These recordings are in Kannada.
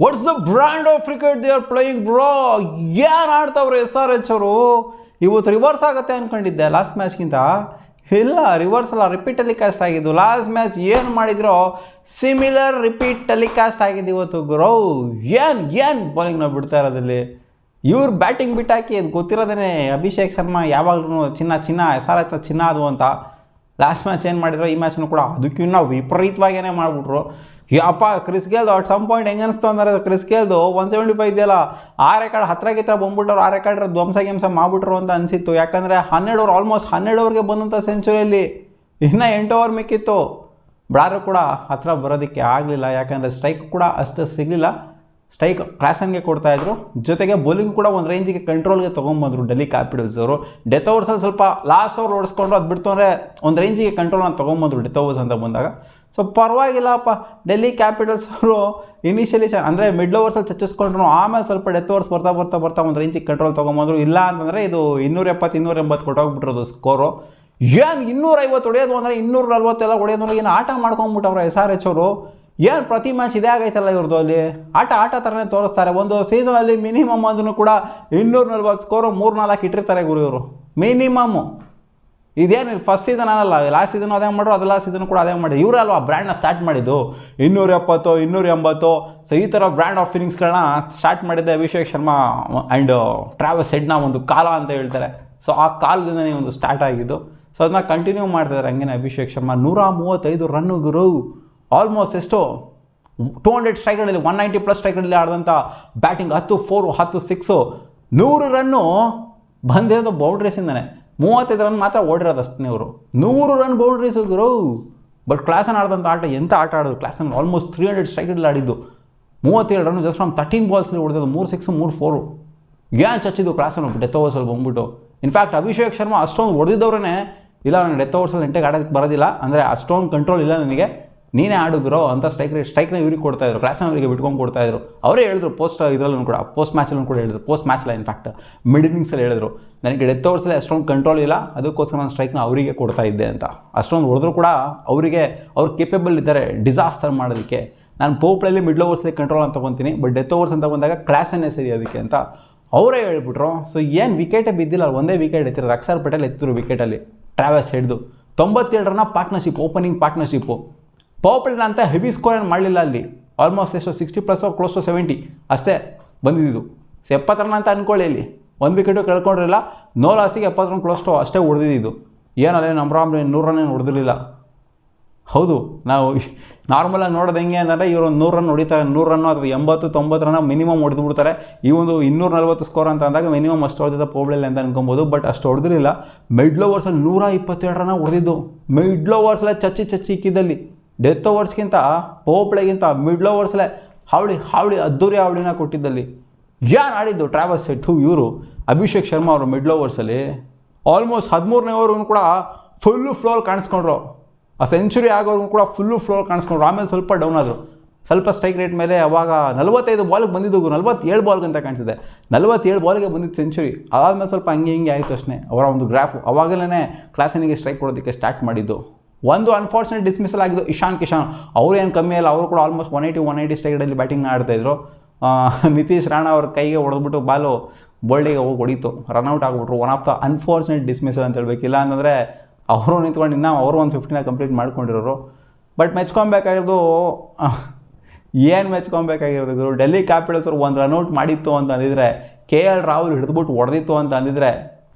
What's the brand of cricket they are playing bro. ಏನು ಆಡ್ತಾವ್ರೆ SRH ಅವರು. ಇವತ್ತು ರಿವರ್ಸ್ ಆಗುತ್ತೆ ಅಂದ್ಕೊಂಡಿದ್ದೆ ಲಾಸ್ಟ್ ಮ್ಯಾಚ್ಗಿಂತ. ಇಲ್ಲ, ರಿವರ್ಸ್ ಅಲ್ಲ, ರಿಪೀಟ್ ಟೆಲಿಕಾಸ್ಟ್ ಆಗಿದ್ದು. ಲಾಸ್ಟ್ ಮ್ಯಾಚ್ ಏನು ಮಾಡಿದ್ರೋ ಸಿಮಿಲರ್ ರಿಪೀಟ್ ಟೆಲಿಕಾಸ್ಟ್ ಆಗಿದೆ ಇವತ್ತು ಗ್ರೋ. ಏನು ಬೌಲಿಂಗ್ ನಾವು ಬಿಡ್ತಾ ಇರೋದಲ್ಲಿ. ಇವ್ರು ಬ್ಯಾಟಿಂಗ್ ಬಿಟ್ಟಾಕಿ ಅದು ಗೊತ್ತಿರೋದೇ ಅಭಿಷೇಕ್ ಶರ್ಮಾ ಯಾವಾಗಲೂ ಚಿನ್ನ SRH ಚಿನ್ನ ಅದು ಅಂತ. ಲಾಸ್ಟ್ ಮ್ಯಾಚ್ ಏನು ಮಾಡಿದ್ರು, ಈ ಮ್ಯಾಚ್ನೂ ಕೂಡ ಅದಕ್ಕಿನ್ನ ವಿಪರೀತವಾಗೇ ಮಾಡಿಬಿಟ್ರು. ಯಪ್ಪ, ಕ್ರಿಸ್ ಗೇಲ್ದು ಅಟ್ ಸಮ್ ಪಾಯಿಂಟ್ ಹೆಂಗೆ ಅನಿಸ್ತು ಅಂದರೆ, ಕ್ರಿಸ್ ಗೇಲ್ದು 175 ಇದೆಯಲ್ಲ, ಆ ರೆಕಾರ್ಡ್ ಹತ್ರ ಬಂದ್ಬಿಟ್ಟವ್ರು, ಆ ರೆಕಾರ್ಡ್ ಧ್ವಂಸ ಮಾಡಿಬಿಟ್ರು ಅಂತ ಅನಿಸಿತ್ತು. ಯಾಕಂದರೆ 12 ಓವರ್, ಆಲ್ಮೋಸ್ಟ್ 12 ಓವರ್ಗೆ ಬಂದಂಥ ಸೆಂಚುರಿಯಲ್ಲಿ ಇನ್ನೂ 8 ಓವರ್ ಮಿಕ್ಕಿತ್ತು. ಬ್ರಾರು ಕೂಡ ಹತ್ರ ಬರೋದಕ್ಕೆ ಆಗಲಿಲ್ಲ, ಯಾಕಂದರೆ ಸ್ಟ್ರೈಕ್ ಕೂಡ ಅಷ್ಟು ಸಿಗಲಿಲ್ಲ. ಸ್ಟ್ರೈಕ್ ಕ್ಲಾಸನ್ಗೆ ಕೊಡ್ತಾಯಿದ್ರು, ಜೊತೆಗೆ ಬೌಲಿಂಗ್ ಕೂಡ ಒಂದು ರೇಂಜಿಗೆ ಕಂಟ್ರೋಲ್ಗೆ ತೊಗೊಂಬಂದರು ಡೆಲ್ಲಿ ಕ್ಯಾಪಿಟಲ್ಸ್ ಅವರು. ಡೆತ್ ಓವರ್ಸಲ್ಲಿ ಸ್ವಲ್ಪ ಲಾಸ್ಟ್ ಓವರ್ ಓಡಿಸ್ಕೊಂಡ್ರು, ಅದು ಬಿಡ್ತು ಅಂದರೆ ಒಂದು ರೇಂಜಿಗೆ ಕಂಟ್ರೋಲ್ನ ತೊಗೊಂಬಂದರು ಡೆತ್ ಓವರ್ಸ್ ಅಂತ ಬಂದಾಗ. ಸೊ ಪರವಾಗಿಲ್ಲಪ್ಪ, ಡೆಲ್ಲಿ ಕ್ಯಾಪಿಟಲ್ಸ್ ಅವರು ಇನಿಷಿಯಲಿ ಅಂದರೆ ಮಿಡ್ಲ್ ಓವರ್ಸಲ್ಲಿ ಚಚ್ಚಿಸ್ಕೊಂಡ್ರು, ಆಮೇಲೆ ಸ್ವಲ್ಪ ಡೆತ್ ಓವರ್ಸ್ ಬರ್ತಾ ಒಂದು ರೇಂಜಿಗೆ ಕಂಟ್ರೋಲ್ ತೊಗೊಂಬಂದರು. ಇಲ್ಲ ಅಂತಂದರೆ ಇದು 270, 280 ಕೊಟ್ಟೋಗ್ಬಿಟ್ರೋದು ಸ್ಕೋರು. ಏನು 250 ಹೊಡೆಯೋದು ಅಂದರೆ 240 ಹೊಡೆಯೋದು, ಏನು ಆಟ ಮಾಡ್ಕೊಂಬಿಟ್ಟವ್ರೆ SRH ಅವರು. ಏನು ಪ್ರತಿ ಮ್ಯಾಚ್ ಇದೇ ಆಗೈತಲ್ಲ ಇವ್ರದ್ದು. ಅಲ್ಲಿ ಆಟ ಥರನೇ ತೋರಿಸ್ತಾರೆ. ಒಂದು ಸೀಸನಲ್ಲಿ ಮಿನಿಮಮ್ ಅಂದ್ರೂ ಕೂಡ 240 ಸ್ಕೋರು 3-4 ಇಟ್ಟಿರ್ತಾರೆ ಗುರು ಇವರು, ಮಿನಿಮಮ್ಮು. ಇದೇನು ಫಸ್ಟ್ ಸೀಸನ್ ಅನ್ನಲ್ಲ, ಲಾಸ್ಟ್ ಸೀಸನ್ ಅದೇ ಮಾಡ್ರು, ಅದು ಲಾಸ್ಟ್ ಸೀಸನ್ ಕೂಡ ಅದೇ ಮಾಡಿ. ಇವರೇ ಅಲ್ವಾ ಬ್ರ್ಯಾಂಡ್ನ ಸ್ಟಾರ್ಟ್ ಮಾಡಿದ್ದು. 270, 280 ಸೊ ಈ ಥರ ಬ್ರ್ಯಾಂಡ್ ಆಫ್ ಫೀಲಿಂಗ್ಸ್ಗಳನ್ನ ಸ್ಟಾರ್ಟ್ ಮಾಡಿದ್ದೆ ಅಭಿಷೇಕ್ ಶರ್ಮಾ ಆ್ಯಂಡ್ ಟ್ರಾವಿಸ್ ಹೆಡ್ನ ಒಂದು ಕಾಲ ಅಂತ ಹೇಳ್ತಾರೆ. ಸೊ ಆ ಕಾಲದಿಂದನೇ ಒಂದು ಸ್ಟಾರ್ಟ್ ಆಗಿದ್ದು. ಸೊ ಅದನ್ನ ಕಂಟಿನ್ಯೂ ಮಾಡ್ತಿದ್ದಾರೆ ಹಂಗೇನೆ ಅಭಿಷೇಕ್ ಶರ್ಮಾ. 135 ರನ್ನು ಗುರು. ಆಲ್ಮೋಸ್ಟ್ ಎಷ್ಟು 200 ಸ್ಟ್ರೈಕ್ಗಳಲ್ಲಿ 190+ ಸ್ಟ್ರೈಕ್ಗಳಲ್ಲಿ ಆಡಿದಂಥ ಬ್ಯಾಟಿಂಗ್. 10 4, 10 6, 100 ರನ್ನು ಬಂದಿರೋದು ಬೌಂಡ್ರೀಸಿಂದನೇ. 35 ರನ್ ಮಾತ್ರ ಓಡಿರೋದು ಅಷ್ಟೇ ಇವರು. 100 ರನ್ ಬೌಂಡ್ರೀಸ್ ಗುರು. ಬಟ್ ಕ್ಲಾಸನ್ ಆಡಿದಂಥ ಆಟ ಎಂಥ ಆಟ ಆಡೋದು. ಕ್ಲಾಸನ್ ಆಲ್ಮೋಸ್ಟ್ 300 ಸ್ಟ್ರೈಕ್ಗಳಲ್ಲಿ ಆಡಿದ್ದು. 37 ರನ್ ಜಸ್ಟ್ ಫ್ರಮ್ 13 ಬಾಲ್ಸ್ಲಿ ಹೊಡೆದದು. 3 6, 3 4. ಏನು ಚಚ್ಚಿದ್ದು ಕ್ಲಾಸನ್ನು ಡೆತ್ ಓವರ್ಸಲ್ಲಿ ಬಂದ್ಬಿಟ್ಟು. ಇನ್ಫ್ಯಾಕ್ಟ್ ಅಭಿಷೇಕ್ ಶರ್ಮಾ ಅಷ್ಟೊಂದು ಹೊಡೆದಿದ್ದವ್ರೇ, ಇಲ್ಲ ನನಗೆ ಡೆತ್ ಓವರ್ಸಲ್ಲಿ ಎಂಟೆಗೆ ಆಡೋದಕ್ಕೆ ಬರೋದಿಲ್ಲ, ಅಂದರೆ ಅಷ್ಟೊಂದು ಕಂಟ್ರೋಲ್ ಇಲ್ಲ ನನಗೆ, ನೀನೇ ಆಡುಗ್ರೋ ಅಂತ ಸ್ಟ್ರೈಕ್ನ ಇವ್ರಿಗೆ ಕೊಡ್ತಾಯಿದ್ರು, ಕ್ಲಾಸನ್ ಅವರಿಗೆ ಬಿಟ್ಕೊಂಡು ಕೊಡ್ತಾಯಿದ್ರು. ಅವರೇ ಹೇಳಿದ್ರು ಇದರಲ್ಲೂ ಕೂಡ, ಪೋಸ್ಟ್ ಮ್ಯಾಚಲ್ಲೂ ಕೂಡ ಹೇಳಿದ್ರು. ಪೋಸ್ಟ್ ಮ್ಯಾಚಲ್ಲ ಇನ್ಫ್ಯಾಕ್ಟ್ ಮಿಡ್ ಇನ್ನಿಂಗ್ಸಲ್ಲಿ ಹೇಳಿದ್ರು, ನನಗೆ ಡೆತ್ ಓವರ್ಸಲ್ಲಿ ಅಷ್ಟೊಂದು ಕಂಟ್ರೋಲ್ ಇಲ್ಲ, ಅದಕ್ಕೋಸ್ಕರ ನಾನು ಸ್ಟ್ರೈಕ್ನ ಅವರಿಗೆ ಕೊಡ್ತಾ ಇದ್ದೆ ಅಂತ. ಅಷ್ಟೊಂದು ಹೊಡೆದ್ರು ಕೂಡ ಅವ್ರು ಕೇಪೇಬಲ್ ಇದ್ದಾರೆ ಡಿಸಾಸ್ಟರ್ ಮಾಡೋದಕ್ಕೆ. ನಾನು ಪೋಪ್ಲಲ್ಲಿ ಮಿಡ್ಲ್ ಓವರ್ಸಲ್ಲಿ ಕಂಟ್ರೋಲ್ ಅಂತ ತೊಗೊತೀನಿ, ಬಟ್ ಡೆತ್ ಓವರ್ಸ್ ಅಂತ ಬಂದಾಗ ಕ್ಲಾಸನ್ನೇ ಸರಿ ಅದಕ್ಕೆ ಅಂತ ಅವರೇ ಹೇಳ್ಬಿಟ್ರು. ಸೊ ಏನು ವಿಕೆಟೇ ಬಿದ್ದಿಲ್ಲ, ಒಂದೇ ವಿಕೆಟ್ ಎತ್ತಿರೋದು. ಅಕ್ಷರ್ ಪಟೇಲ್ ಎತ್ತಿದ್ರು ವಿಕೆಟಲ್ಲಿ, ಟ್ರಾವಿಸ್ ಹೆಡ್ದು 97 ರನ್ನ ಪಾರ್ಟ್ನರ್ಶಿಪ್, ಓಪನಿಂಗ್ ಪಾರ್ಟ್ನರ್ಶಿಪ್ಪು. ಪವರ್ ಅಂತ ಹೆವಿ ಸ್ಕೋರ್ ಏನು ಮಾಡಲಿಲ್ಲ ಅಲ್ಲಿ. ಆಲ್ಮೋಸ್ಟ್ ಎಷ್ಟು 60+ ಕ್ಲೋಸ್ ಟು 70 ಅಷ್ಟೇ ಬಂದಿದ್ದು. 70 ರನ್ ಅಂತ ಅಂದ್ಕೊಳ್ಳಿ, ಇಲ್ಲಿ ಒಂದು ವಿಕೆಟು ಕಳ್ಕೊಂಡಿರಲಿಲ್ಲ. ನೋ ಲಾಸಿಗೆ 70 ರನ್ ಕ್ಲೋಸ್ ಟು ಅಷ್ಟೇ ಹೊಡೆದಿದ್ದು. ಏನಲ್ಲ ನಮ್ರಾಮ್ 100 ರನ್ ಏನು ಹೊಡೆದಿರಲಿಲ್ಲ. ಹೌದು, ನಾವು ನಾರ್ಮಲಾಗಿ ನೋಡೋದು ಹೆಂಗೆ ಅಂದರೆ, ಇವರು 100 ರನ್ ಹೊಡಿತಾರೆ, 100 ರನ್ನು ಅಥವಾ 80, 90 ರನ್ ಮಿನಿಮಮ್ ಹೊಡೆದು ಬಿಡ್ತಾರೆ. ಈ ಒಂದು 240 ಸ್ಕೋರ್ ಅಂತ ಅಂದಾಗ ಮಿನಿಮಮ್ ಅಷ್ಟು ಹೊಡೆದ ಪೋಬ್ಳಲ್ಲಿ ಅಂತ ಅನ್ಕೊಬೋದು. ಬಟ್ ಅಷ್ಟು ಹೊಡೆದಿರಲಿಲ್ಲ. ಮಿಡ್ಲ್ ಓವರ್ಸಲ್ಲಿ 127 ರನ್ ಹೊಡೆದಿದ್ದು. ಮಿಡ್ಲ್ ಓವರ್ಸಲ್ಲೇ ಚಚ್ಚಿ ಇಕ್ಕಿದ್ದಲ್ಲಿ. ಡೆತ್ ಓವರ್ಸ್ಗಿಂತ ಪೋಪ್ಳೆಗಿಂತ ಮಿಡ್ಲ್ ಓವರ್ಸಲ್ಲೇ ಹಾವಳಿ ಅದ್ದೂರಿ ಹಾವಳಿನ ಕೊಟ್ಟಿದ್ದಲ್ಲಿ. ಏನು ಆಡಿದ್ದು ಟ್ರಾವಿಸ್ ಹೆಡ್ ಇವರು ಅಭಿಷೇಕ್ ಶರ್ಮಾ ಅವರು ಮಿಡ್ಲ್ ಓವರ್ಸಲ್ಲಿ. ಆಲ್ಮೋಸ್ಟ್ 13ನೇ ಓವರ್ಗೂ ಕೂಡ ಫುಲ್ಲು ಫ್ಲೋರ್ ಕಾಣಿಸ್ಕೊಂಡ್ರು. ಆ ಸೆಂಚುರಿ ಆಗೋರ್ಗೂ ಕೂಡ ಫುಲ್ಲು ಫ್ಲೋರ್ ಕಾಣಿಸ್ಕೊಂಡ್ರು. ಆಮೇಲೆ ಸ್ವಲ್ಪ ಡೌನ್ ಆದರು, ಸ್ವಲ್ಪ ಸ್ಟ್ರೈಕ್ ರೇಟ್ ಮೇಲೆ. ಅವಾಗ 45 ಬಾಲ್ಗೆ ಬಂದಿದ್ದು, 47 ಬಾಲ್ಗಂತ ಕಾಣಿಸಿದೆ. 47 ಬಾಲ್ಗೆ ಬಂದಿದ್ದು ಸೆಂಚುರಿ. ಅದಾದಮೇಲೆ ಸ್ವಲ್ಪ ಹಂಗೆ ಆಯಿತು ಅಷ್ಟೇ ಅವರ ಒಂದು ಗ್ರಾಫು. ಅವಾಗಲೇ ಕ್ಲಾಸನಿಗೆ ಸ್ಟ್ರೈಕ್ ಕೊಡೋದಕ್ಕೆ ಸ್ಟಾರ್ಟ್ ಮಾಡಿದ್ದು. ಒಂದು ಅನ್ಫಾರ್ಚುನೇಟ್ ಡಿಸ್ಮಿಸಲ್ ಆಗಿದ್ದು ಇಶಾನ್ ಕಿಶನ್. ಅವರು ಏನು ಕಮ್ಮಿ ಅಲ್ಲ, ಅವರು ಕೂಡ ಆಲ್ಮೋಸ್ಟ್ 180 ಸ್ಟ್ರೈಕಲ್ಲಿ ಬ್ಯಾಟಿಂಗ್ನ ಆಡ್ತಾಯಿದ್ರು. ನಿತೀಶ್ ರಾಣಾ ಅವ್ರ ಕೈಗೆ ಹೊಡೆದ್ಬಿಟ್ಟು ಬಾಲು ಬೋಲ್ಡಿಗೆ ಹೋಗಿ ಹೊಡಿತು, ರನ್ಔಟ್ ಆಗಿಬಿಟ್ರು. One of the unfortunate dismissal ಅಂತ ಹೇಳ್ಬೇಕಿಲ್ಲ ಅಂತಂದರೆ ಅವರು ನಿಂತ್ಕೊಂಡು ಇನ್ನೂ ಅವರು ಒಂದು 50ನ ಕಂಪ್ಲೀಟ್ ಮಾಡ್ಕೊಂಡಿರೋರು. ಬಟ್ ಮೆಚ್ಕೊಬೇಕಾಗಿರೋದು ಏನು ಮೆಚ್ಕೊಬೇಕಾಗಿರೋದು ಗುರು, ಡೆಲ್ಲಿ ಕ್ಯಾಪಿಟಲ್ಸ್ ಅವರು ಒಂದು ರನ್ಔಟ್ ಮಾಡಿತ್ತು ಅಂತ ಅಂದಿದ್ರೆ, KL ರಾಹುಲ್ ಹಿಡಿದ್ಬಿಟ್ಟು ಹೊಡೆದಿತ್ತು ಅಂತ ಅಂದಿದ್ರೆ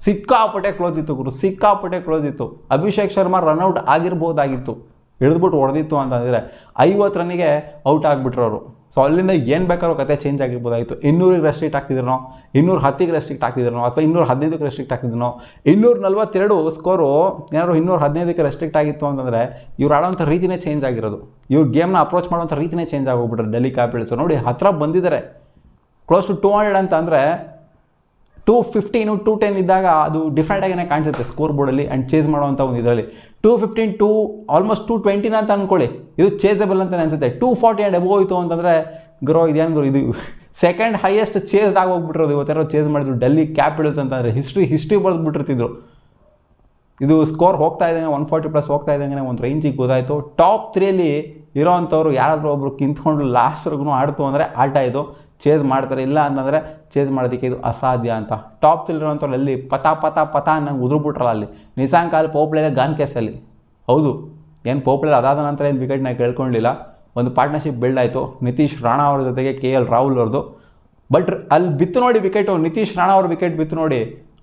ಸಿಕ್ಕಾಪಟ್ಟೆ ಕ್ಲೋಸ್ ಇತ್ತು ಗುರು, ಸಿಕ್ಕಾಪಟ್ಟೆ ಕ್ಲೋಸ್ ಇತ್ತು. ಅಭಿಷೇಕ್ ಶರ್ಮಾ ರನ್ಔಟ್ ಆಗಿರ್ಬೋದಾಗಿತ್ತು, ಹಿಡಿದ್ಬಿಟ್ಟು ಹೊಡೆದಿತ್ತು ಅಂತ ಅಂದಿದ್ರೆ. 50 ರನ್ನಿಗೆ ಔಟ್ ಆಗಿಬಿಟ್ರು ಅವರು. ಸೊ ಅಲ್ಲಿಂದ ಏನು ಬೇಕಾದ್ರೂ ಕತೆ ಚೇಂಜ್ ಆಗಿರ್ಬೋದಾಗಿತ್ತು. 200ಗೆ ರೆಸ್ಟ್ರಿಕ್ಟ್ ಆಗ್ತಿದ್ರು, 210ಗೆ ರೆಸ್ಟ್ರಿಕ್ಟ್ ಆಗ್ತಿದ್ರು, ಅಥವಾ 215ಕ್ಕೆ ರೆಸ್ಟ್ರಿಕ್ಟ್ ಆಗ್ತಿದ್ರು. 242 ಸ್ಕೋರು ಏನಾದ್ರು 215ಕ್ಕೆ ರೆಸ್ಟ್ರಿಕ್ಟ್ ಆಗಿತ್ತು ಅಂತಂದರೆ ಇವ್ರು ಆಡೋಂಥ ರೀತಿಯೇ ಚೇಂಜ್ ಆಗಿರೋದು. ಇವ್ರು ಗೇಮ್ನ ಅಪ್ರೋಚ್ ಮಾಡೋಂಥ ರೀತಿಯೇ ಚೇಂಜ್ ಆಗೋಗ್ಬಿಟ್ರೆ ಡೆಲ್ಲಿ ಕ್ಯಾಪಿಟಲ್ಸ್. ನೋಡಿ ಹತ್ರ ಬಂದಿದ್ದಾರೆ, ಕ್ಲೋಸ್ ಟು 200 ಅಂತ ಅಂದರೆ 215, 210 ಇದ್ದಾಗ ಅದು ಡಿಫ್ರೆಂಟಾಗಿಯೇ ಕಾಣಿಸುತ್ತೆ ಸ್ಕೋರ್ ಬೋರ್ಡಲ್ಲಿ ಆ್ಯಂಡ್ ಚೇಸ್ ಮಾಡೋವಂಥ ಒಂದು ಇದರಲ್ಲಿ. 215 ಆಲ್ಮೋಸ್ಟ್ 220 ಅಂತ ಅಂದ್ಕೊಳ್ಳಿ, ಇದು ಚೇಸಬಲ್ ಅಂತಲೇ ಅನಿಸುತ್ತೆ. 240 ಆ್ಯಂಡ್ ಎಬೋ ಹೋಯಿತು ಅಂತಂದರೆ ಗುರು ಇದೇನು ಗುರು, ಇದು ಸೆಕೆಂಡ್ ಹೈಯೆಸ್ಟ್ ಚೇಸ್ಡ್ ಆಗೋಗ್ಬಿಟ್ಟಿರೋದು ಇವತ್ತೆರೋ ಚೇಸ್ ಮಾಡಿದ್ರು ಡೆಲ್ಲಿ ಕ್ಯಾಪಿಟಲ್ಸ್ ಅಂತಂದರೆ. ಹಿಸ್ಟ್ರಿ ಬರೆದ್ಬಿಟ್ಟಿರ್ತಿದ್ರು. ಇದು ಸ್ಕೋರ್ ಹೋಗ್ತಾ ಇದ್ದಂಗೆ 140+ ಹೋಗ್ತಾ ಇದ್ದಂಗೆ ಒಂದು ರೇಂಜಿಗೆ ಗೊತ್ತಾಯಿತು. ಟಾಪ್ 3ಯಲ್ಲಿ ಇರೋವಂಥವ್ರು ಯಾರಾದರೂ ಒಬ್ಬರು ಕಿಂತ್ಕೊಂಡು ಲಾಸ್ಟ್ವರೆಗೂ ಆಡ್ತು ಅಂದರೆ ಆಟ ಇದು, ಚೇಸ್ ಮಾಡ್ತಾರೆ. ಇಲ್ಲ ಅಂತಂದರೆ ಚೇಸ್ ಮಾಡೋದಕ್ಕೆ ಇದು ಅಸಾಧ್ಯ ಅಂತ. ಟಾಪ್ ಇರೋವಂಥವ್ರು ಅಲ್ಲಿ ಪತ ನಂಗೆ ಉದುರ್ಬಿಟ್ರಲ್ಲ ಅಲ್ಲಿ ನಿಸಾಂಕ ಅಲ್ಲಿ ಪೋಪ್ಲೇಲೆ ಗಾನ್ ಕೇಸಲ್ಲಿ. ಹೌದು, ಏನು ಪೋಪ್ಲೇರ್ ಅದಾದ ನಂತರ ಏನು ವಿಕೆಟ್ನ ಕೇಳ್ಕೊಳ್ಳಿಲ್ಲ. ಒಂದು ಪಾರ್ಟ್ನರ್ಶಿಪ್ ಬಿಲ್ಡ್ ಆಯಿತು ನಿತೀಶ್ ರಾಣಾ ಅವ್ರ ಜೊತೆಗೆ KL ರಾಹುಲ್ ಅವ್ರದ್ದು. ಬಟ್ ಅಲ್ಲಿ ಬಿತ್ತು ನೋಡಿ ವಿಕೆಟು, ನಿತೀಶ್ ರಾಣಾ ಅವ್ರ ವಿಕೆಟ್ ಬಿತ್ತು ನೋಡಿ,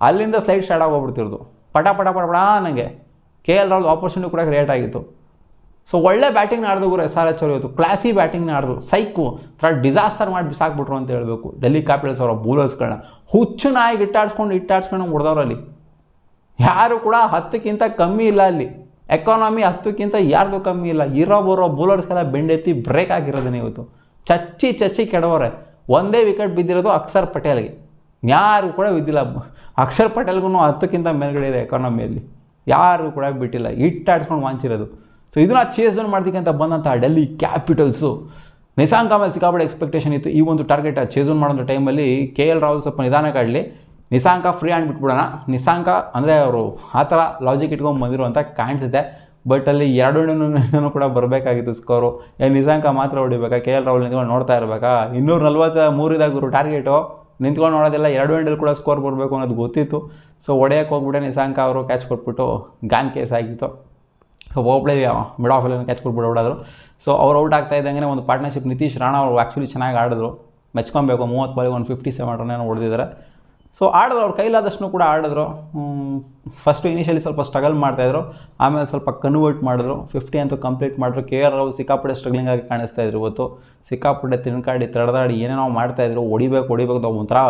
ಅಲ್ಲಿಂದ ಸ್ಲೈಡ್ ಸ್ಟಾರ್ಟ್ ಆಗೋಗ್ಬಿಡ್ತಿರೋದು. ಪಟ ನನಗೆ KL ರಾಹುಲ್ ಆಪರ್ಚುನಿಟಿ ಕೂಡ ಕ್ರಿಯೇಟ್ ಆಗಿತ್ತು. ಸೊ ಒಳ್ಳೆ ಬ್ಯಾಟಿಂಗ್ನ ಆಡಿದ್ರು ಗುರು SRH ಅವರು ಇವತ್ತು, ಕ್ಲಾಸಿ ಬ್ಯಾಟಿಂಗ್ನ ಆಡಿದ್ರು. ಸೈಕು ಥರ ಡಿಸಾಸ್ಟರ್ ಮಾಡಿ ಬಿಸಾಕ್ಬಿಟ್ರು ಅಂತ ಹೇಳಬೇಕು ಡೆಲ್ಲಿ ಕ್ಯಾಪಿಟಲ್ಸ್ ಅವರ ಬೌಲರ್ಸ್ಗಳನ್ನ. ಹುಚ್ಚು ನಾಯಿಗೆ ಇಟ್ಟಾಡ್ಸ್ಕೊಂಡು ಹೊಡೆದವ್ರಲ್ಲಿ ಯಾರು ಕೂಡ 10ಕ್ಕಿಂತ ಕಮ್ಮಿ ಇಲ್ಲ ಅಲ್ಲಿ. ಎಕಾನಮಿ 10ಕ್ಕಿಂತ ಯಾರ್ದು ಕಮ್ಮಿ ಇಲ್ಲ. ಇರೋ ಬೌಲರ್ಸ್ಗೆಲ್ಲ ಬೆಂಡೆತ್ತಿ ಬ್ರೇಕ್ ಆಗಿರೋದನ್ನ ಇವತ್ತು ಚಚ್ಚಿ ಕೆಡವರೆ. ಒಂದೇ ವಿಕೆಟ್ ಬಿದ್ದಿರೋದು ಅಕ್ಷರ್ ಪಟೇಲ್ಗೆ, ಯಾರು ಕೂಡ ಬಿದ್ದಿಲ್ಲ. ಅಕ್ಷರ್ ಪಟೇಲ್ಗೂ 10ಕ್ಕಿಂತ ಮೇಲ್ಗಡೆ ಇದೆ ಎಕಾನಮಿಯಲ್ಲಿ, ಯಾರು ಕೂಡ ಬಿಟ್ಟಿಲ್ಲ, ಇಟ್ಟಾಡ್ಸ್ಕೊಂಡು ವಾಂಚಿರೋದು. ಸೊ ಇದನ್ನ ಚೇಸ್ ಮಾಡ್ತಿಕ್ಕಂತ ಬಂದಂಥ ಡೆಲ್ಲಿ ಕ್ಯಾಪಿಟಲ್ಸು ನಿಸಾಂಕ ಮೇಲೆ ಸಿಕ್ಕಾಪಟ್ಟೆ ಎಕ್ಸ್ಪೆಕ್ಟೇಷನ್ ಇತ್ತು. ಈ ಒಂದು ಟಾರ್ಗೆಟ್ ಚೇಸ್ ಮಾಡೋಂಥ ಟೈಮಲ್ಲಿ KL ರಾಹುಲ್ ಸ್ವಲ್ಪ ನಿಧಾನಕ್ಕೆ ಆಡಲಿ, ನಿಸಾಂಕ ಫ್ರೀ ಹ್ಯಾಂಡ್ ಬಿಟ್ಬಿಡೋಣ. ನಿಸಾಂಕ ಅಂದರೆ ಅವರು ಆ ಥರ ಲಾಜಿಕ್ ಇಟ್ಕೊಂಡು ಬಂದಿರು ಅಂತ ಕಾಣಿಸುತ್ತೆ. ಬಟ್ ಅಲ್ಲಿ 2 ಕೂಡ ಬರಬೇಕಾಗಿತ್ತು ಸ್ಕೋರು. ನಿಸಾಂಕ ಮಾತ್ರ ಹೊಡಿಬೇಕಾ, KL ರಾಹುಲ್ ನಿಂತ್ಕೊಂಡು ನೋಡ್ತಾ ಇರಬೇಕಾ? 243 ಇದಾಗಿರು ಟಾರ್ಗೆಟು, ನಿಂತ್ಕೊಂಡು ನೋಡೋದಿಲ್ಲ. 2 ಎಂಡಲ್ಲಿ ಕೂಡ ಸ್ಕೋರ್ ಬರಬೇಕು ಅನ್ನೋದು ಗೊತ್ತಿತ್ತು. ಸೊ ಹೊಡೆಯೋಕ್ಕೆ ಹೋಗ್ಬಿಟ್ಟೆ ನಿಸಾಂಕ ಅವರು ಕ್ಯಾಚ್ ಕೊಟ್ಬಿಟ್ಟು ಗಾನ್ ಕೇಸ್ ಆಗಿತ್ತು. ಸೊ ಓಪ್ಲೇ ಮಿಡ್ ಆಫ್ ಅಲ್ಲಿ ಕ್ಯಾಚ್ ಕೊಟ್ಬಿಟ್ಟು ಹೊಡೋದ್ರು. ಸೊ ಅವ್ರು ಔಟ್ ಆಗ್ತಾ ಇದ್ದಂಗೆ ಒಂದು ಪಾರ್ಟ್ನರ್ಶಿಪ್ ನಿತೀಶ್ ರಾಣಾ ಅವರು ಆ್ಯಕ್ಚುಲಿ ಚೆನ್ನಾಗಿ ಆಡಿದ್ರು, ಮೆಚ್ಕೊಬೇಕು. 30 ಬಾಲಿಗೆ 157 ರನ್ ಹೊಡೆದಿದ್ದಾರೆ. ಸೊ ಆಡಿದ್ರು, ಅವ್ರ ಕೈಲಾದಷ್ಟು ಕೂಡ ಆಡಿದ್ರು. ಫಸ್ಟು ಇನಿಷಿಯಲಿ ಸ್ವಲ್ಪ ಸ್ಟ್ರಗಲ್ ಮಾಡ್ತಾಯಿದ್ರು, ಆಮೇಲೆ ಸ್ವಲ್ಪ ಕನ್ವರ್ಟ್ ಮಾಡಿದ್ರು. 50 ಅಂತೂ ಕಂಪ್ಲೀಟ್ ಮಾಡಿದ್ರು. KL ರಾಹುಲ್ ಸಿಕ್ಕಾಪಟ್ಟೆ ಸ್ಟ್ರಗ್ಲಿಂಗ್ ಆಗಿ ಕಾಣಿಸ್ತಾಯಿದ್ರು ಇವತ್ತು. ಸಿಕ್ಕಾಪಟ್ಟೆ ತಿನ್ಕಾಡಿ ತಡೆದಾಡಿ ಏನೇನೋ ಮಾಡ್ತಾಯಿದ್ರು. ಹೊಡಿಬೇಕು ಒಂಥರ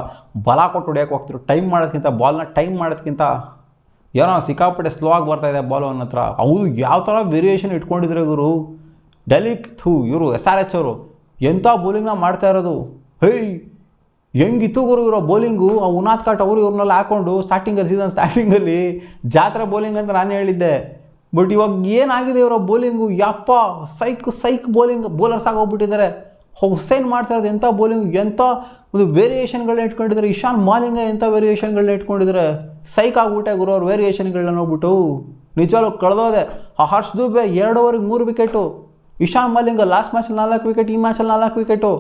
ಬಲ ಕೊಟ್ಟು ಹೊಡಿಯೋಕೆ ಹೋಗ್ತಿದ್ರು. ಟೈಮ್ ಮಾಡೋದಕ್ಕಿಂತ ಟೈಮ್ ಮಾಡೋದಕ್ಕಿಂತ ಏನೋ ಸಿಕ್ಕಾಪಟ್ಟೆ ಸ್ಲೋ ಆಗಿ ಬರ್ತಾಯಿದೆ ಬಾಲು ಅನ್ನೋ ಹತ್ರ. ಅವರು ಯಾವ ಥರ ವೇರಿಯೇಷನ್ ಇಟ್ಕೊಂಡಿದ್ರೆ ಗುರು ಡೆಲ್ಲಿ ಇವರು SRH ಅವರು ಎಂಥ ಬೌಲಿಂಗ್ನ ಮಾಡ್ತಾ ಇರೋದು. ಹೆಂಗಿತ್ತು ಗುರು ಇವರ ಬೌಲಿಂಗು. ಆ ಉನಾಥ್ ಕಾಟ್ ಅವರು ಇವ್ರನ್ನೆಲ್ಲ ಹಾಕ್ಕೊಂಡು ಸೀಸನ್ ಸ್ಟಾರ್ಟಿಂಗಲ್ಲಿ ಜಾತ್ರೆ ಬೌಲಿಂಗ್ ಅಂತ ನಾನು ಹೇಳಿದ್ದೆ. ಬಟ್ ಇವಾಗ ಏನಾಗಿದೆ ಇವರ ಬೌಲಿಂಗು, ಯಪ್ಪ ಸೈಕ್ ಬೌಲರ್ಸ್ ಆಗೋಗ್ಬಿಟ್ಟಿದ್ದಾರೆ. ಹುಸೇನ್ ಮಾಡ್ತಾ ಇರೋದು ಎಂಥ ಬೌಲಿಂಗ್, ಎಂಥ ಒಂದು ವೇರಿಯೇಷನ್ಗಳನ್ನ ಇಟ್ಕೊಂಡಿದ್ದಾರೆ. ಇಶಾನ್ ಮಾಲಿಂಗ ಎಂಥ ವೇರಿಯೇಷನ್ಗಳನ್ನ ಇಟ್ಕೊಂಡಿದ್ದಾರೆ. ಸೈಕ್ ಆಗ್ಬಿಟ್ಟೆ ಗುರು ಅವ್ರ ವೇರಿಯೇಷನ್ಗಳನ್ನ ನೋಡ್ಬಿಟ್ಟು. ನಿಜವಾಗ್ಲೂ ಕಳೆದೋದೆ. ಆ ಹರ್ಷ್ ದುಬೆ 2 ಓವರಿಗೆ 3 ವಿಕೆಟು, ಇಶಾನ್ ಮಾಲಿಂಗ ಲಾಸ್ಟ್ ಮ್ಯಾಚಲ್ಲಿ 4 ವಿಕೆಟ್, ಈ ಮ್ಯಾಚಲ್ಲಿ 4 ವಿಕೆಟು,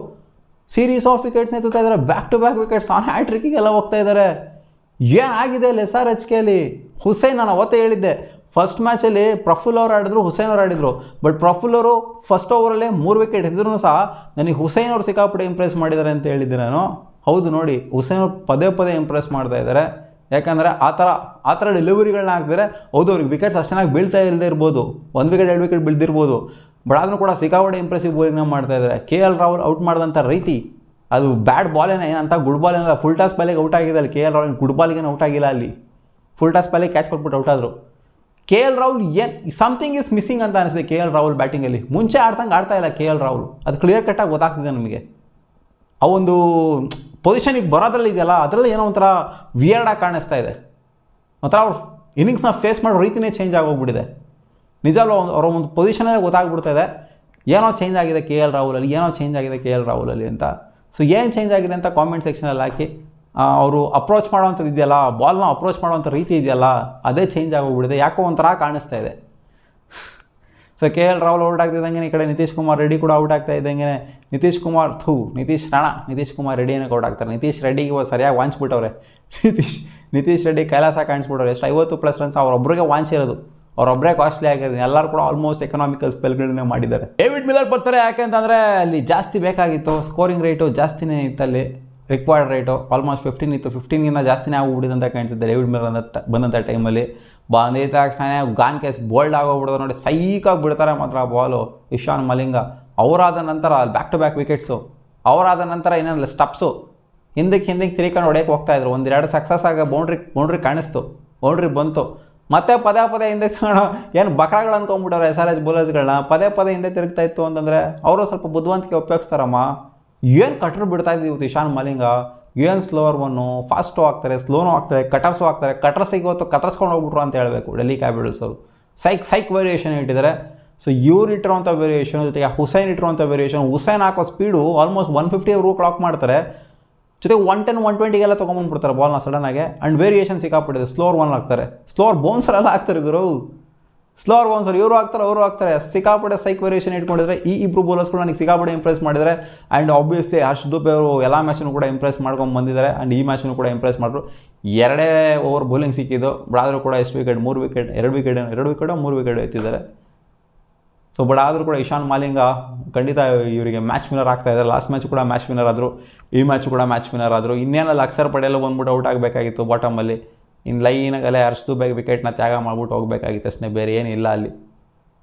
ಸೀರೀಸ್ ಆಫ್ ವಿಕೆಟ್ಸ್ ಎತ್ತುತ್ತಾ ಇದ್ದಾರೆ. ಬ್ಯಾಕ್ ಟು ಬ್ಯಾಕ್ ವಿಕೆಟ್ಸ್, ಹ್ಯಾಟ್ರಿಕ್ಕಿಗೆಲ್ಲ ಹೋಗ್ತಾ ಇದ್ದಾರೆ. ಏನಾಗಿದೆ ಅಲ್ಲಿ SRHKಲ್ಲಿ? ಹುಸೇನ್ ನಾನು ಅವತ್ತೇ ಹೇಳಿದ್ದೆ, ಫಸ್ಟ್ ಮ್ಯಾಚಲ್ಲಿ ಪ್ರಫುಲ್ ಅವರು ಆಡಿದ್ರು, ಹುಸೇನ್ ಅವರು ಆಡಿದ್ರು. ಬಟ್ ಪ್ರಫುಲ್ ಅವರು ಫಸ್ಟ್ ಓವರಲ್ಲೇ 3 ವಿಕೆಟ್ ಇದ್ರೂ ಸಹ ನನಗೆ ಹುಸೇನ್ ಅವರು ಸಿಕ್ಕಾಪಟ್ಟೆ ಇಂಪ್ರೆಸ್ ಮಾಡಿದ್ದಾರೆ ಅಂತ ಹೇಳಿದ್ದೆ ನಾನು. ಹೌದು ನೋಡಿ, ಹುಸೇನ್ ಅವರು ಪದೇ ಇಂಪ್ರೆಸ್ ಮಾಡ್ತಾ ಇದ್ದಾರೆ. ಯಾಕಂದರೆ ಆ ಥರ ಡೆಲಿವರಿಗಳನ್ನ ಹಾಕಿದ್ರೆ ಹೌದು ಅವ್ರಿಗೆ ವಿಕೆಟ್ಸ್ ಅಷ್ಟು ಚೆನ್ನಾಗಿ ಬೀಳ್ತಾ ಇಲ್ಲದೆ ಇರ್ಬೋದು, 1 ವಿಕೆಟ್ 2 ವಿಕೆಟ್ ಬೀಳ್ದಿರ್ಬೋದು. ಬಟ್ ಆದರೂ ಕೂಡ ಸಿಕ್ಕಾಪಟ್ಟೆ ಇಂಪ್ರೆಸಿವ್ ಬೌಲಿಂಗ್ನ ಮಾಡ್ತಾ ಇದ್ದಾರೆ. KL ರಾಹುಲ್ ಔಟ್ ಮಾಡಿದಂಥ ರೀತಿ ಅದು ಬ್ಯಾಡ್ ಬಾಲೇನೇ, ಏನಂತ ಗುಡ್ ಬಾಲ್ ಏನಿಲ್ಲ. ಫುಲ್ ಟಾಸ್ ಬಾಲಿಗೆ ಔಟ್ ಆಗಿದೆ ಅಲ್ಲಿ KL ರಾಹುಲ್. ಗುಡ್ ಬಾಲಿಗೇನು ಔಟ್ ಆಗಿಲ್ಲ ಅಲ್ಲಿ, ಫುಲ್ ಟಾಸ್ ಬಾಲಿಗೆ ಕ್ಯಾಚ್ ಕೊಟ್ಬಿಟ್ಟು ಔಟ್ ಆದರು. KL Rahul something is missing ಅಂತ ಅನಿಸಿದೆ KL ರಾಹುಲ್ ಬ್ಯಾಟಿಂಗಲ್ಲಿ. ಮುಂಚೆ ಆಡ್ತಾ ಇಲ್ಲ KL ರಾಹುಲ್, ಅದು ಕ್ಲಿಯರ್ ಕಟ್ಟಾಗಿ ಗೊತ್ತಾಗ್ತಿದೆ ನಮಗೆ. ಆ ಒಂದು ಪೊಸಿಷನಿಗೆ ಬರೋದ್ರಲ್ಲಿ ಇದೆಯಲ್ಲ, ಅದರಲ್ಲಿ ಏನೋ ಒಂಥರ ವಿಯರ್ಡಾಗಿ ಕಾಣಿಸ್ತಾ ಇದೆ. ಒಂಥರ ಅವ್ರ ಇನ್ನಿಂಗ್ಸ್ನ ಫೇಸ್ ಮಾಡೋ ರೀತಿಯೇ ಚೇಂಜ್ ಆಗೋಗ್ಬಿಟ್ಟಿದೆ. ನಿಜವೂ ಅವರ ಒಂದು ಪೊಸಿಷನಲ್ಲೇ ಗೊತ್ತಾಗ್ಬಿಡ್ತಾ ಇದೆ ಏನೋ ಚೇಂಜ್ ಆಗಿದೆ KL ರಾಹುಲಲ್ಲಿ ಅಂತ. ಸೊ ಏನು ಚೇಂಜ್ ಆಗಿದೆ ಅಂತ ಕಾಮೆಂಟ್ ಸೆಕ್ಷನಲ್ಲಿ ಹಾಕಿ. ಅವರು ಅಪ್ರೋಚ್ ಮಾಡೋವಂಥದ್ದು ಇದೆಯಲ್ಲ, ಬಾಲ್ನ ಅಪ್ರೋಚ್ ಮಾಡೋವಂಥ ರೀತಿ ಇದೆಯಲ್ಲ, ಅದೇ ಚೇಂಜ್ ಆಗೋಗ್ಬಿಟ್ಟಿದೆ. ಯಾಕೋ ಒಂಥರ ಕಾಣಿಸ್ತಾ ಇದೆ. ಸೊ KL ರಾಹುಲ್ ಔಟ್ ಆಗ್ತಿದ್ದಂಗೆ ಈ ಕಡೆ ನಿತೀಶ್ ಕುಮಾರ್ ರೆಡ್ಡಿ ಕೂಡ ಔಟ್ ಆಗ್ತಾ ಇದ್ದಂಗೆ ನಿತೀಶ್ ಕುಮಾರ್ ರೆಡ್ಡಿ ಏನಕ್ಕೆ ಔಟ್ ಆಗ್ತಾರೆ. ನಿತೀಶ್ ರೆಡ್ಡಿಗೆ ಇವಾಗ ಸರಿಯಾಗಿ ವಾಂಚ್ಬಿಟ್ಟವ್ರೆ. ನಿತೀಶ್ ರೆಡ್ಡಿ ಕೈಲಾಸ ಕಾಣಿಸ್ಬಿಟ್ಟವ್ರೆ. ಎಷ್ಟು 50+ ರನ್ಸ್ ಅವರೊಬ್ಬರಿಗೆ ವಾಂಚಿರೋದು, ಅವರೊಬ್ಬರೇ ಕಾಸ್ಟ್ಲಿ ಆಗಿದೆ. ಎಲ್ಲರೂ ಕೂಡ ಆಲ್ಮೋಸ್ಟ್ ಎಕನಾಮಿಕಲ್ ಸ್ಪೆಲ್ಗಳನ್ನೇ ಮಾಡಿದ್ದಾರೆ. ಡೇವಿಡ್ ಮಿಲ್ಲರ್ ಬರ್ತಾರೆ, ಯಾಕೆಂತಂದರೆ ಅಲ್ಲಿ ಜಾಸ್ತಿ ಬೇಕಾಗಿತ್ತು. ಸ್ಕೋರಿಂಗ್ ರೇಟು ಜಾಸ್ತಿನೇ ಇತ್ತು ಅಲ್ಲಿ, ರಿಕ್ವೈರ್ಡ್ ರೇಟು ಆಲ್ಮೋಸ್ಟ್ 15 ಇತ್ತು. 15ಗಿಂತ ಜಾಸ್ತಿನೇ ಆಗ್ಬಿಟ್ಟಿದೆ ಅಂತ ಕಾಣಿಸುತ್ತೆ ಡೇವಿಡ್ ಮಿಲ್ಲರ್ ಬಂದಂಥ ಟೈಮಲ್ಲಿ. ಬಂದಿದ್ದ ತಕ್ಷಣ ಗಾನ್ ಕೇಸ್ ಬೋಲ್ಡ್ ಆಗೋಗ್ಬಿಡೋದು ನೋಡಿ, ಸೈಕಾಗಿ ಬಿಡ್ತಾರೆ ಮಾತ್ರ ಬಾಲು. ಇಶಾನ್ ಮಲಿಂಗ ಅವರಾದ ನಂತರ ಬ್ಯಾಕ್ ಟು ಬ್ಯಾಕ್ ವಿಕೆಟ್ಸು, ಅವರಾದ ನಂತರ ಏನೇನಲ್ಲ ಸ್ಟಪ್ಸು, ಹಿಂದಕ್ಕೆ ತಿರ್ಕೊಂಡು ಹೊಡೆಯೋಕೆ ಹೋಗ್ತಾಯಿದ್ರು. 1-2 ಸಕ್ಸಸ್ ಆಗ ಬೌಂಡ್ರಿ ಕಾಣಿಸ್ತು, ಬೌಂಡ್ರಿ ಬಂತು. ಮತ್ತೆ ಪದೇ ಹಿಂದೆ ತಗೊಂಡು ಏನು ಬಕ್ರಾಗಳು ಅನ್ಕೊಂಡ್ಬಿಟ್ಟವ್ರೆ SRH ಬೌಲರ್ಸ್ಗಳನ್ನ. ಪದೇ ಹಿಂದೆ ತಿರುಗ್ತಾ ಇತ್ತು ಅಂತಂದರೆ ಅವರು ಸ್ವಲ್ಪ ಬುದ್ಧಿವಂತಿಕೆ ಉಪಯೋಗಿಸ್ತಾರಮ್ಮ. ಏನು ಕಟ್ರು ಬಿಡ್ತಾ ಇದ್ದೀವಿ ಇವತ್ತು ಇಶಾನ್ ಮಲಿಂಗ. ಏನು ಸ್ಲೋವರ್ ಒನ್ನು, ಫಾಸ್ಟು ಆಗ್ತಾರೆ, ಸ್ಲೋನೂ ಆಗ್ತಾರೆ, ಕಟರ್ಸು ಆಗ್ತಾರೆ. ಕಟರ್ಸಿಗೆ ಇವತ್ತು ಕತ್ತರಿಸ್ಕೊಂಡು ಹೋಗ್ಬಿಟ್ರು ಅಂತ ಹೇಳಬೇಕು ಡೆಲ್ಲಿ ಕ್ಯಾಪಿಟಲ್ಸ್ ಅವರು. ಸೈಕ್ ವೇರಿಯೇಷನ್ ಇಟ್ಟಿದ್ದಾರೆ. ಸೊ ಇವ್ರು ಇಟ್ಟಿರುವಂಥ ವೇರಿಯೇಷನ್ ಜೊತೆಗೆ ಹುಸೇನ್ ಇಟ್ಟಿರುವಂಥ ವೇರಿಯೇಷನ್. ಹುಸೇನ್ ಹಾಕೋ ಸ್ಪೀಡು ಆಲ್ಮೋಸ್ಟ್ 150 ಅವರು ಕ್ಲಾಕ್ ಮಾಡ್ತಾರೆ, ಜೊತೆಗೆ 110 120ಗೆಲ್ಲ ತೊಗೊಂಬಂದ್ಬಿಡ್ತಾರೆ ಬಾಲ್ನ ಸಡನ್ನಾಗೆ. ಆ್ಯಂಡ್ ವೇರಿಯೇಷನ್ ಸಿಕ್ಕಾಪಟ್ಟಿದೆ. ಸ್ಲೋವರ್ 1 ಹಾಕ್ತಾರೆ, ಸ್ಲೋವರ್ ಬೌನ್ಸರೆಲ್ಲ ಹಾಕ್ತಾರೆ ಗುರು. ಸ್ಲೋರ್ ಬೌನ್ಸರ್ ಇವರು ಆಗ್ತಾರೆ ಸಿಕ್ಕಾಪಟ್ಟೆ ಸೈಕ್ ವೇರಿಯೇಷನ್ ಇಟ್ಕೊಂಡಿದ್ರೆ ಈ ಇಬ್ಬರು ಬೌಲರ್ಸ್ಗಳು ನನಗೆ ಸಿಕ್ಕಾಪಟ್ಟೆ ಇಂಪ್ರೆಸ್ ಮಾಡಿದ್ದಾರೆ. ಆ್ಯಂಡ್ ಆಬ್ವಿಯಸ್ಲಿ ಹರ್ಷದೀಪ್ ಅವರು ಎಲ್ಲ ಮ್ಯಾಚನ್ನು ಕೂಡ ಇಂಪ್ರೆಸ್ ಮಾಡ್ಕೊಂಡು ಬಂದಿದ್ದಾರೆ. ಆ್ಯಂಡ್ ಈ ಮ್ಯಾಚನ್ನು ಕೂಡ ಇಂಪ್ರೆಸ್ ಮಾಡಿದ್ರು. 2 ಓವರ್ ಬೌಲಿಂಗ್ ಸಿಕ್ಕಿದ್ದು, ಬಟ್ ಆದರೂ ಕೂಡ ಎಷ್ಟು ವಿಕೆಟ್ 3 ವಿಕೆಟ್ 2 ವಿಕೆಟೋ 3 ವಿಕೆಟ್ ಎತ್ತಿದ್ದಾರೆ. ಸೊ ಬಟ್ ಆದರೂ ಕೂಡ ಇಶಾನ್ ಮಾಲಿಂಗ ಖಂಡಿತ ಇವರಿಗೆ ಮ್ಯಾಚ್ ವಿನ್ನರ್ ಆಗ್ತಾ ಇದ್ದಾರೆ. ಲಾಸ್ಟ್ ಮ್ಯಾಚ್ ಕೂಡ ಮ್ಯಾಚ್ ವಿನ್ನರ್ ಆದರು, ಈ ಮ್ಯಾಚ್ ಕೂಡ ಮ್ಯಾಚ್ ವಿನ್ನರ್ ಆದರು. ಇನ್ನೇನಲ್ಲ ಅಕ್ಷರ್ ಪಟೇಲ್ ಬಂದ್ಬಿಟ್ಟು ಔಟ್ ಆಗಬೇಕಾಗಿತ್ತು ಬಾಟಮಲ್ಲಿ. ಇನ್ನು ಲೈನಾಗಲ್ಲೇ ಹರ್ಷದೀಪ್ ವಿಕೆಟ್ನ ತ್ಯಾಗ ಮಾಡ್ಬಿಟ್ಟು ಹೋಗಬೇಕಾಗಿತ್ತು ಅಷ್ಟೇ, ಬೇರೆ ಏನಿಲ್ಲ ಅಲ್ಲಿ.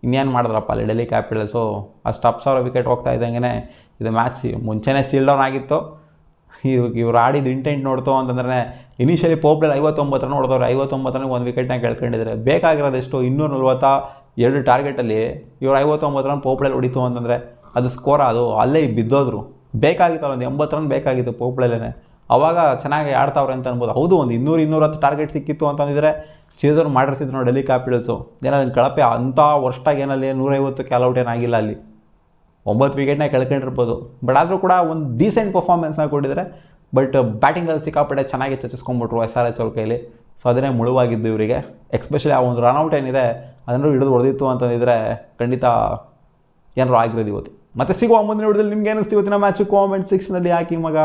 ಇನ್ನೇನು ಮಾಡಿದ್ರಪ್ಪ ಅಲ್ಲಿ ಡೆಲ್ಲಿ ಕ್ಯಾಪಿಟಲ್ಸು. ಅಷ್ಟು 10,000 ವಿಕೆಟ್ ಹೋಗ್ತಾ ಇದ್ದಂಗೆ ಇದು ಮ್ಯಾಚ್ ಮುಂಚೆನೇ ಸೀಲ್ ಡೌನ್ ಆಗಿತ್ತು. ಇವ್ರು ಆಡಿದ ಇಂಟೆಂಟ್ ನೋಡ್ತು ಅಂತಂದ್ರೆ ಇನಿಷಿಯಲಿ ಪೋಪ್ಲೆಲ್ 59 ರನ್ ಹೊಡೆದವ್ರೆ. 59 ರನ್ಗೆ 1 ವಿಕೆಟ್ನ ಕೇಳ್ಕೊಂಡಿದ್ದಾರೆ. ಬೇಕಾಗಿರೋದೆಷ್ಟು 242 ಟಾರ್ಗೆಟಲ್ಲಿ ಇವ್ರು 59 ರನ್ ಪೋಪ್ಲೆಲ್ ಹೊಡಿತು ಅಂತಂದರೆ ಅದು ಸ್ಕೋರ್, ಅದು ಅಲ್ಲೇ ಬಿದ್ದೋದ್ರು. ಬೇಕಾಗಿತ್ತು ಒಂದು 80 ರನ್ ಬೇಕಾಗಿತ್ತು ಪೋಪ್ಲೆಲ್ಲೇ. ಅವಾಗ ಚೆನ್ನಾಗಿ ಆಡ್ತಾವ್ರೆ ಅಂತ ಅನ್ಬೋದು. ಹೌದು, ಒಂದು 200-210 ಟಾರ್ಗೆಟ್ ಸಿಕ್ಕಿತ್ತು ಅಂತಂದಿದ್ರೆ ಚೇಸರ್ ಮಾಡಿರ್ತಿದ್ರು ನಾವು ಡೆಲ್ಲಿ ಕ್ಯಾಪಿಟಲ್ಸು. ಏನಾದ್ರು ಕಳಪೆ ಅಂಥ ವರ್ಷಾಗಿ ಏನಲ್ಲಿ 150 ಕ್ಯಾಲೌಟ್ ಏನಾಗಿಲ್ಲ ಅಲ್ಲಿ, 9 ವಿಕೆಟ್ನ ಕೆಳ್ಕೊಂಡಿರ್ಬೋದು. ಬಟ್ ಆದರೂ ಕೂಡ ಒಂದು ಡೀಸೆಂಟ್ ಪರ್ಫಾರ್ಮೆನ್ಸ್ನ ಕೊಟ್ಟಿದ್ದಾರೆ. ಬಟ್ ಬ್ಯಾಟಿಂಗಲ್ಲಿ ಸಿಕ್ಕಾಪಟ್ಟೆ ಚೆನ್ನಾಗಿ ಚಚ್ಚಿಸ್ಕೊಂಡ್ಬಿಟ್ರು SRH ಅವ್ರ ಕೈಲಿ. ಸೊ ಅದನ್ನೇ ಮುಳುವಾಗಿದ್ದು ಇವರಿಗೆ. ಎಕ್ಸ್ಪೆಷಲಿ ಆ ಒಂದು ರನ್ಔಟ್ ಏನಿದೆ ಅದನ್ನು ಹಿಡಿದು ಹೊಡೆದಿತ್ತು ಅಂತಂದಿದ್ರೆ ಖಂಡಿತ ಏನಾರು ಆಗಿರೋದು ಇವತ್ತು. ಮತ್ತೆ ಸಿಗುವ ಮುಂದಿನ ವಿಡಿಯೋದಲ್ಲಿ ನಿಮ್ಗೆ ಏನಿಸ್ತು ಇವತ್ತಿನ ಮ್ಯಾಚು ಕಾಮೆಂಟ್ ಸೆಕ್ಷನಲ್ಲಿ ಹಾಕಿ ಮಗ.